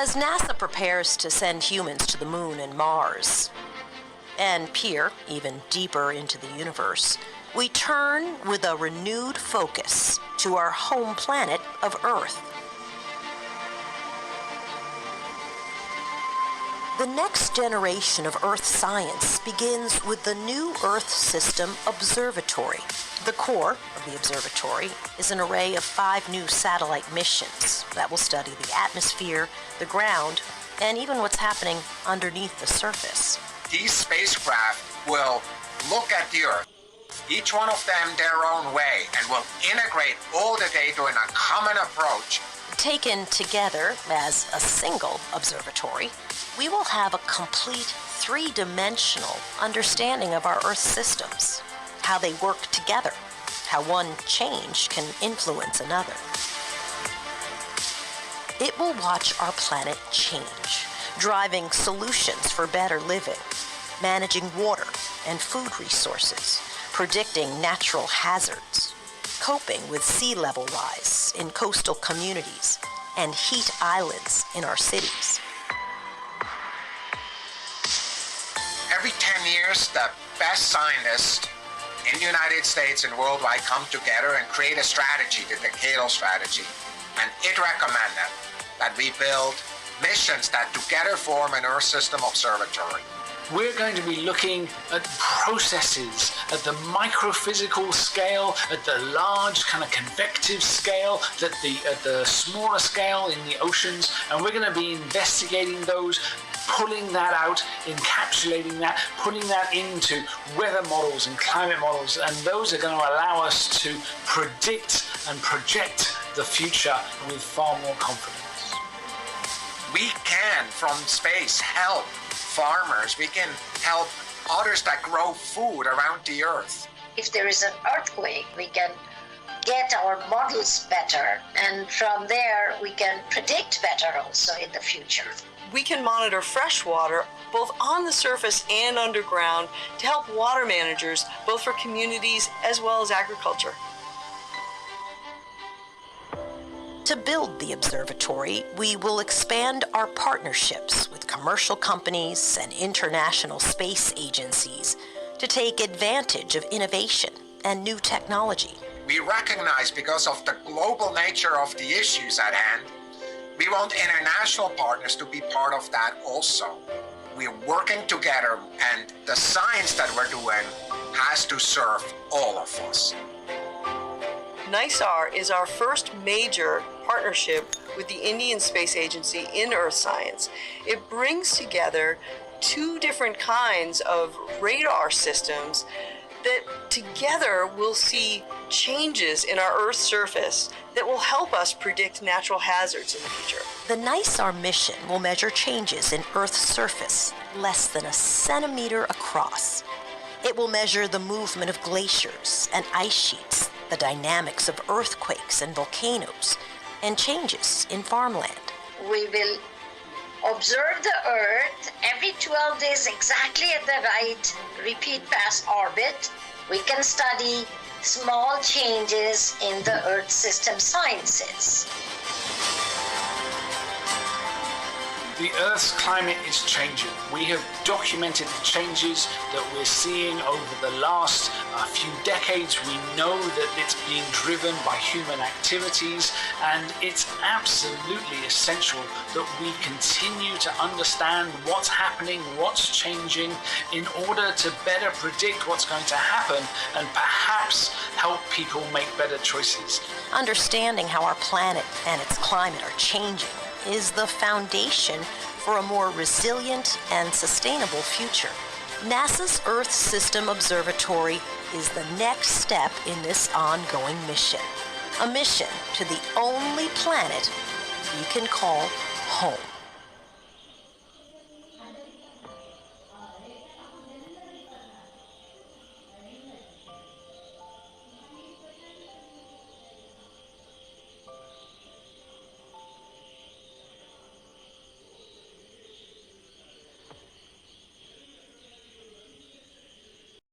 As NASA prepares to send humans to the moon and Mars, and peer even deeper into the universe, we turn with a renewed focus to our home planet of Earth. The next generation of Earth science begins with the new Earth System Observatory. The core of the observatory is an array of 5 new satellite missions that will study the atmosphere, the ground, and even what's happening underneath the surface. These spacecraft will look at the Earth, each one of them their own way, and will integrate all the data in a common approach. Taken together as a single observatory, we will have a complete 3-dimensional understanding of our Earth systems, how they work together, how one change can influence another. It will watch our planet change, driving solutions for better living, managing water and food resources, predicting natural hazards, coping with sea level rise in coastal communities and heat islands in our cities. Every 10 years, the best scientists in the United States and worldwide come together and create a strategy, the decadal strategy. And it recommended that we build missions that together form an Earth System Observatory. We're going to be looking at processes at the microphysical scale, at the large kind of convective scale, at the smaller scale in the oceans, and we're going to be investigating those, pulling that out, encapsulating that, putting that into weather models and climate models, and those are going to allow us to predict and project the future with far more confidence. We can, from space, help farmers. We can help others that grow food around the Earth. If there is an earthquake, we can get our models better, and from there we can predict better also in the future. We can monitor fresh water both on the surface and underground to help water managers, both for communities as well as agriculture. To build the observatory, we will expand our partnerships with commercial companies and international space agencies to take advantage of innovation and new technology. We recognize, because of the global nature of the issues at hand, we want international partners to be part of that also. We're working together, and the science that we're doing has to serve all of us. NISAR is our first major partnership with the Indian Space Agency in Earth science. It brings together 2 different kinds of radar systems that together will see changes in our Earth's surface that will help us predict natural hazards in the future. The NISAR mission will measure changes in Earth's surface less than a centimeter across. It will measure the movement of glaciers and ice sheets, the dynamics of earthquakes and volcanoes, and changes in farmland. We will observe the Earth every 12 days exactly at the right repeat pass orbit. We can study small changes in the Earth system sciences. The Earth's climate is changing. We have documented the changes that we're seeing over the last few decades. We know that it's being driven by human activities, and it's absolutely essential that we continue to understand what's happening, what's changing, in order to better predict what's going to happen and perhaps help people make better choices. Understanding how our planet and its climate are changing is the foundation for a more resilient and sustainable future. NASA's Earth System Observatory is the next step in this ongoing mission. A mission to the only planet you can call home.